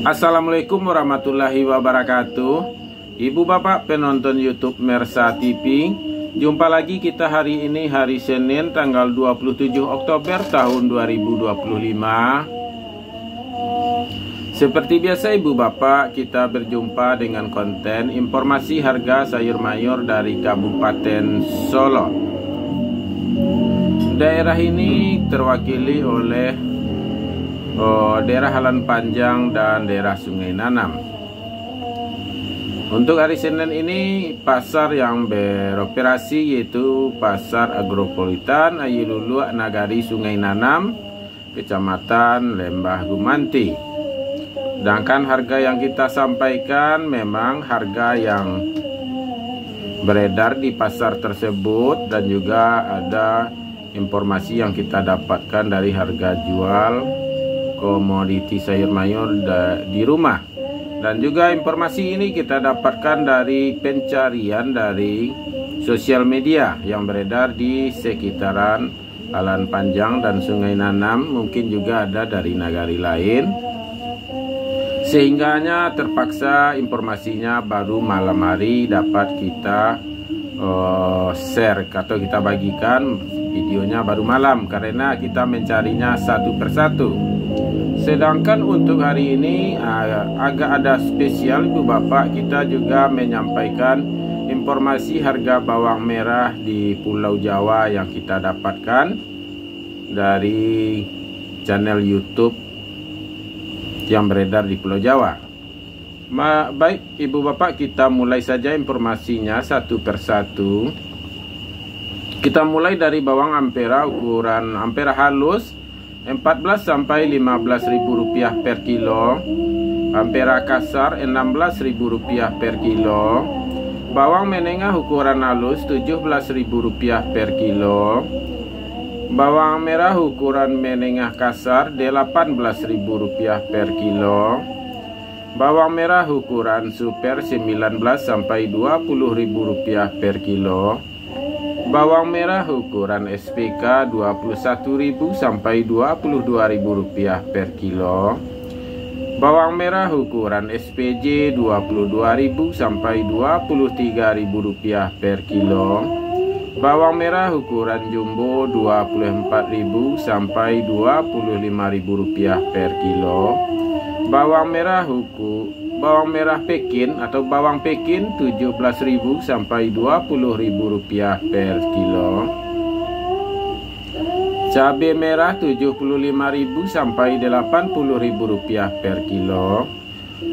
Assalamualaikum warahmatullahi wabarakatuh. Ibu bapak penonton YouTube Mersa TV, jumpa lagi kita hari ini, hari Senin tanggal 27 Oktober tahun 2025. Seperti biasa ibu bapak, kita berjumpa dengan konten informasi harga sayur mayur dari Kabupaten Solo. Daerah ini terwakili oleh daerah Halan Panjang dan daerah Sungai Nanam. Untuk hari Senin ini, pasar yang beroperasi yaitu Pasar Agropolitan Ayilulu Nagari Sungai Nanam, Kecamatan Lembah Gumanti. Sedangkan harga yang kita sampaikan memang harga yang beredar di pasar tersebut, dan juga ada informasi yang kita dapatkan dari harga jual komoditi sayur mayur di rumah. Dan juga informasi ini kita dapatkan dari pencarian dari sosial media yang beredar di sekitaran Halan Panjang dan Sungai Nanam, mungkin juga ada dari nagari lain, sehingganya terpaksa informasinya baru malam hari dapat kita share atau kita bagikan videonya baru malam, karena kita mencarinya satu persatu. Sedangkan untuk hari ini agak ada spesial ibu bapak, kita juga menyampaikan informasi harga bawang merah di Pulau Jawa yang kita dapatkan dari channel YouTube yang beredar di Pulau Jawa. Baik ibu bapak, kita mulai saja informasinya satu persatu. Kita mulai dari bawang ampera, ukuran ampera halus 14 sampai 15.000 rupiah per kilo, ampera kasar 16.000 rupiah per kilo, bawang menengah ukuran halus 17.000 rupiah per kilo, bawang merah ukuran menengah kasar 18.000 rupiah per kilo, bawang merah ukuran super 19 sampai 20.000 rupiah per kilo, bawang merah ukuran SPK 21.000 sampai 22.000 rupiah per kilo, bawang merah ukuran SPJ 22.000 sampai 23.000 rupiah per kilo, bawang merah ukuran jumbo 24.000 sampai 25.000 rupiah per kilo, bawang merah Pekin atau bawang Pekin 17.000 sampai 20.000 rupiah per kilo, cabai merah 75.000 sampai 80.000 rupiah per kilo,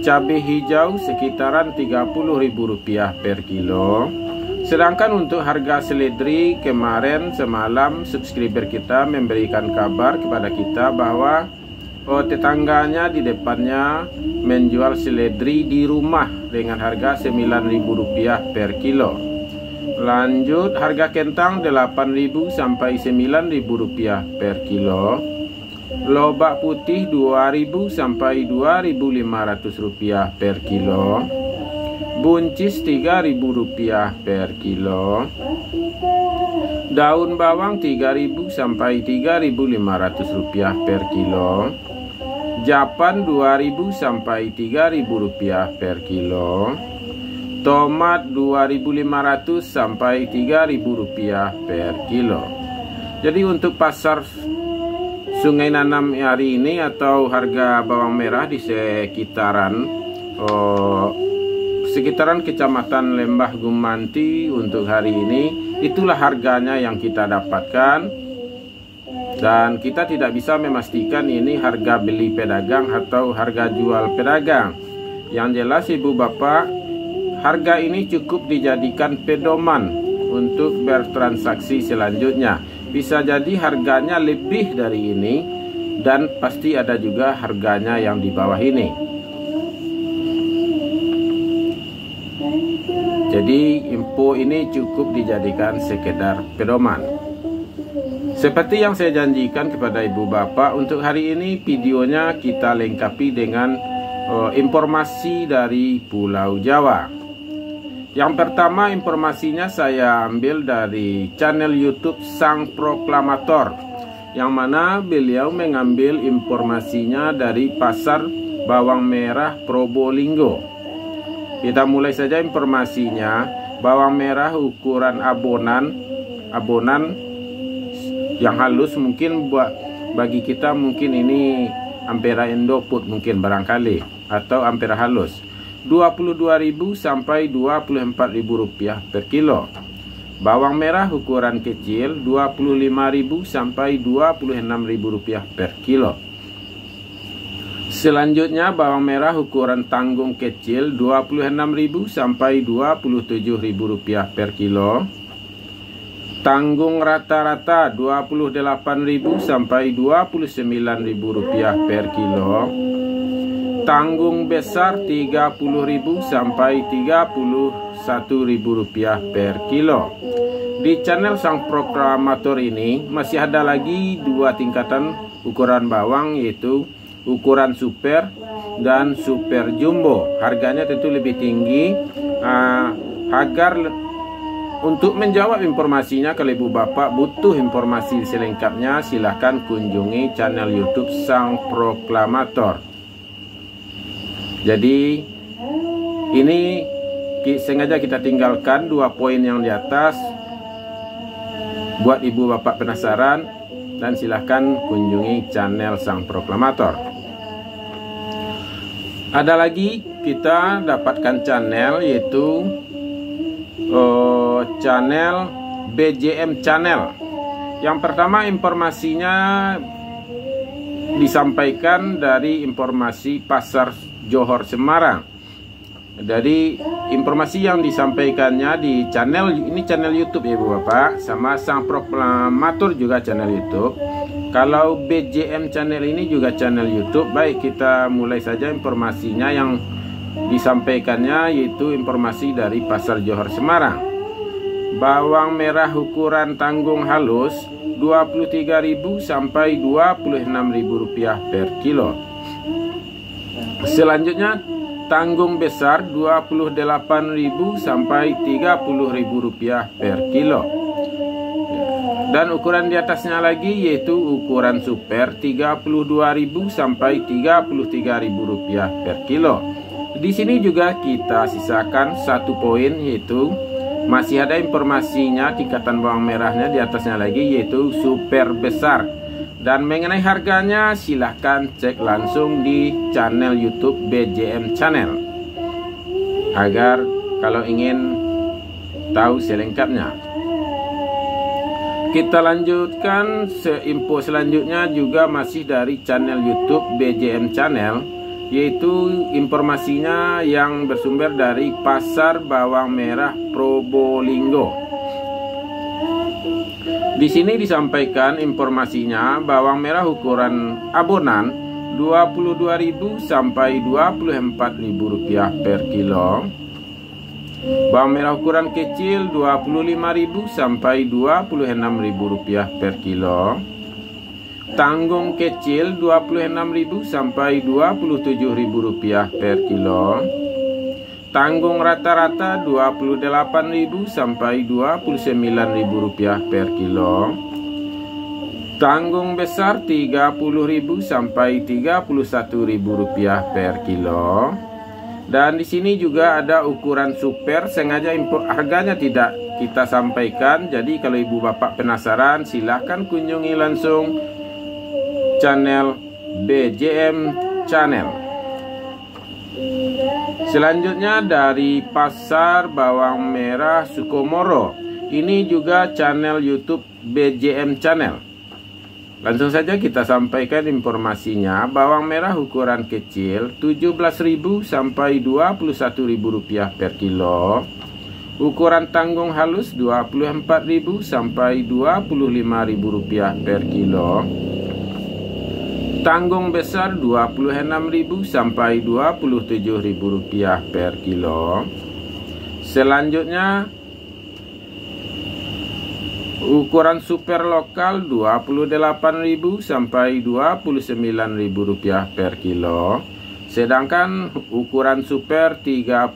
cabai hijau sekitaran 30.000 rupiah per kilo. Sedangkan untuk harga seledri, kemarin semalam subscriber kita memberikan kabar kepada kita bahwa tetangganya di depannya menjual seledri di rumah dengan harga 9.000 rupiah per kilo. Lanjut, harga kentang 8.000 sampai 9.000 rupiah per kilo. Lobak putih 2.000 sampai 2.500 rupiah per kilo. Buncis 3.000 rupiah per kilo. Daun bawang 3.000 sampai 3.500 rupiah per kilo. Japan 2.000 sampai 3.000 rupiah per kilo. Tomat 2.500 sampai 3.000 rupiah per kilo. Jadi untuk pasar Sungai Nanam hari ini, atau harga bawang merah di sekitaran Kecamatan Lembah Gumanti untuk hari ini, itulah harganya yang kita dapatkan. Dan kita tidak bisa memastikan ini harga beli pedagang atau harga jual pedagang. Yang jelas ibu bapak, harga ini cukup dijadikan pedoman untuk bertransaksi selanjutnya. Bisa jadi harganya lebih dari ini, dan pasti ada juga harganya yang di bawah ini. Jadi info ini cukup dijadikan sekedar pedoman. Seperti yang saya janjikan kepada ibu bapak, untuk hari ini videonya kita lengkapi dengan informasi dari Pulau Jawa. Yang pertama, informasinya saya ambil dari channel YouTube Sang Proklamator yang mana beliau mengambil informasinya dari pasar bawang merah Probolinggo. Kita mulai saja informasinya. Bawang merah ukuran abonan yang halus, mungkin bagi kita mungkin ini Ampera Endoput mungkin barangkali, atau Ampera halus, 22.000 sampai 24.000 rupiah per kilo. Bawang merah ukuran kecil 25.000 sampai 26.000 rupiah per kilo. Selanjutnya bawang merah ukuran tanggung kecil 26.000 sampai 27.000 rupiah per kilo. Tanggung rata-rata 28.000 sampai 29.000 rupiah per kilo. Tanggung besar 30.000 sampai 31.000 rupiah per kilo. Di channel Sang Proklamator ini masih ada lagi dua tingkatan ukuran bawang, yaitu ukuran super dan super jumbo. Harganya tentu lebih tinggi. Agar untuk menjawab informasinya, kalau ibu bapak butuh informasi selengkapnya, silahkan kunjungi channel YouTube Sang Proklamator. Jadi ini sengaja kita tinggalkan dua poin yang di atas buat ibu bapak penasaran, dan silahkan kunjungi channel Sang Proklamator. Ada lagi kita dapatkan channel, yaitu channel BJM Channel. Yang pertama informasinya disampaikan dari informasi pasar Johor Semarang. Jadi informasi yang disampaikannya di channel ini, channel YouTube ya ibu bapak, sama Sang Proklamator juga channel YouTube. Kalau BJM Channel ini juga channel YouTube. Baik, kita mulai saja informasinya yang disampaikannya, yaitu informasi dari pasar Johor Semarang. Bawang merah ukuran tanggung halus 23.000 sampai 26.000 rupiah per kilo. Selanjutnya tanggung besar 28.000 sampai 30.000 rupiah per kilo. Dan ukuran di atasnya lagi, yaitu ukuran super 32.000 sampai 33.000 rupiah per kilo. Di sini juga kita sisakan satu poin, yaitu masih ada informasinya tingkatan bawang merahnya di atasnya lagi, yaitu super besar. Dan mengenai harganya silahkan cek langsung di channel YouTube BJM Channel, agar kalau ingin tahu selengkapnya. Kita lanjutkan info selanjutnya juga masih dari channel YouTube BJM Channel, yaitu informasinya yang bersumber dari pasar bawang merah Probolinggo. Di sini disampaikan informasinya bawang merah ukuran abonan 22.000 sampai 24.000 rupiah per kilo. Bawang merah ukuran kecil 25.000 sampai 26.000 rupiah per kilo. Tanggung kecil 26.000 sampai 27.000 rupiah per kilo. Tanggung rata-rata 28.000 sampai 29.000 rupiah per kilo. Tanggung besar 30.000 sampai 31.000 rupiah per kilo. Dan di sini juga ada ukuran super, sengaja harganya tidak kita sampaikan. Jadi kalau ibu bapak penasaran, silahkan kunjungi langsung channel BJM Channel. Selanjutnya dari pasar bawang merah Sukomoro. Ini juga channel YouTube BJM Channel. Langsung saja kita sampaikan informasinya. Bawang merah ukuran kecil 17.000 sampai 21.000 rupiah per kilo. Ukuran tanggung halus 24.000 sampai 25.000 rupiah per kilo. Tanggung besar 26.000 sampai 27.000 rupiah per kilo. Selanjutnya ukuran super lokal 28.000 sampai 29.000 rupiah per kilo. Sedangkan ukuran super 30.000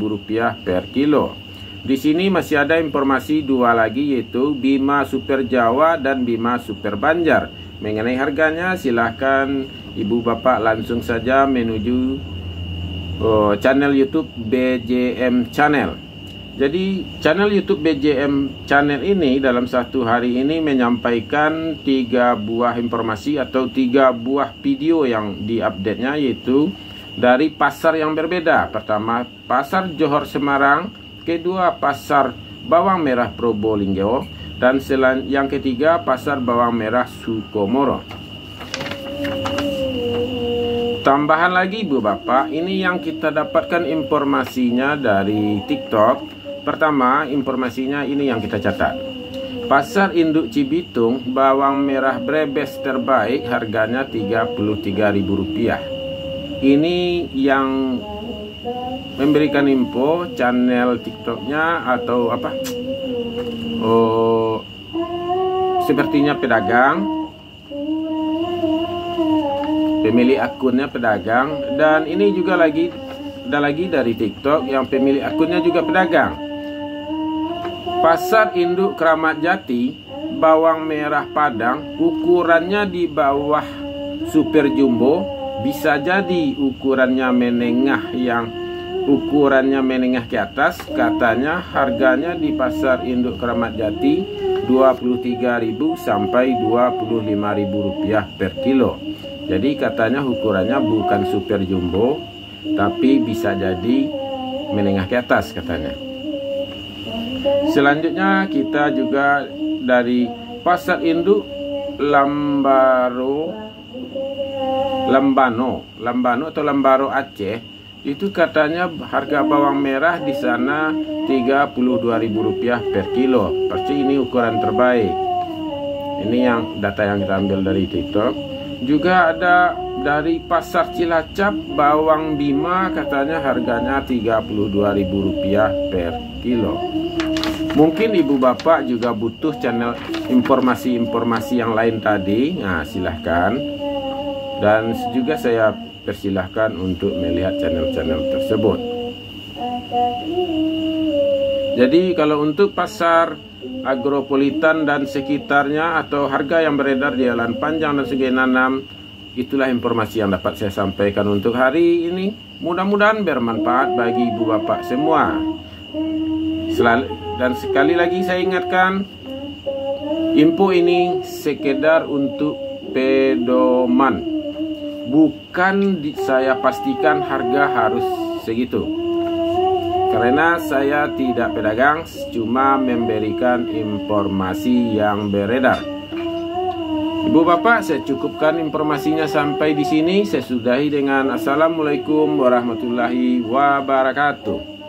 rupiah per kilo. Di sini masih ada informasi dua lagi, yaitu Bima Super Jawa dan Bima Super Banjar. Mengenai harganya silahkan ibu bapak langsung saja menuju channel YouTube BJM Channel. Jadi channel YouTube BJM Channel ini dalam satu hari ini menyampaikan 3 buah informasi atau 3 buah video yang diupdate-nya, yaitu dari pasar yang berbeda. Pertama, pasar Johor Semarang, kedua pasar bawang merah Probolinggo, dan yang ketiga pasar bawang merah Sukomoro. Tambahan lagi Bu Bapak, ini yang kita dapatkan informasinya dari TikTok. Pertama, informasinya ini yang kita catat. Pasar induk Cibitung, bawang merah Brebes terbaik harganya Rp33.000. Ini yang memberikan info channel TikToknya atau apa? Sepertinya pedagang, pemilik akunnya pedagang, dan ini juga ada lagi dari TikTok yang pemilik akunnya juga pedagang. Pasar induk Kramat Jati, bawang merah Padang ukurannya di bawah super jumbo, bisa jadi ukurannya menengah, yang ukurannya menengah ke atas. Katanya harganya di pasar induk Kramat Jati Rp23.000 sampai Rp25.000 per kilo. Jadi katanya ukurannya bukan super jumbo, tapi bisa jadi menengah ke atas katanya. Selanjutnya kita juga dari pasar induk Lambano atau Lambaro Aceh, itu katanya harga bawang merah di sana Rp32.000 per kilo. Pasti ini ukuran terbaik. Ini yang data yang kita ambil dari TikTok. Juga ada dari pasar Cilacap, bawang Bima katanya harganya Rp32.000 per kilo. Mungkin ibu bapak juga butuh channel informasi-informasi yang lain tadi. Nah, silahkan. Dan juga saya persilahkan untuk melihat channel-channel tersebut. Jadi kalau untuk pasar Agropolitan dan sekitarnya atau harga yang beredar di Jalan Panjang dan Sungai Nanam, itulah informasi yang dapat saya sampaikan untuk hari ini. Mudah-mudahan bermanfaat bagi ibu bapak semua. Dan sekali lagi saya ingatkan, info ini sekedar untuk pedoman, bukan saya pastikan harga harus segitu, karena saya tidak pedagang, cuma memberikan informasi yang beredar. Ibu bapak, saya cukupkan informasinya sampai di sini. Saya sudahi dengan Assalamualaikum warahmatullahi wabarakatuh.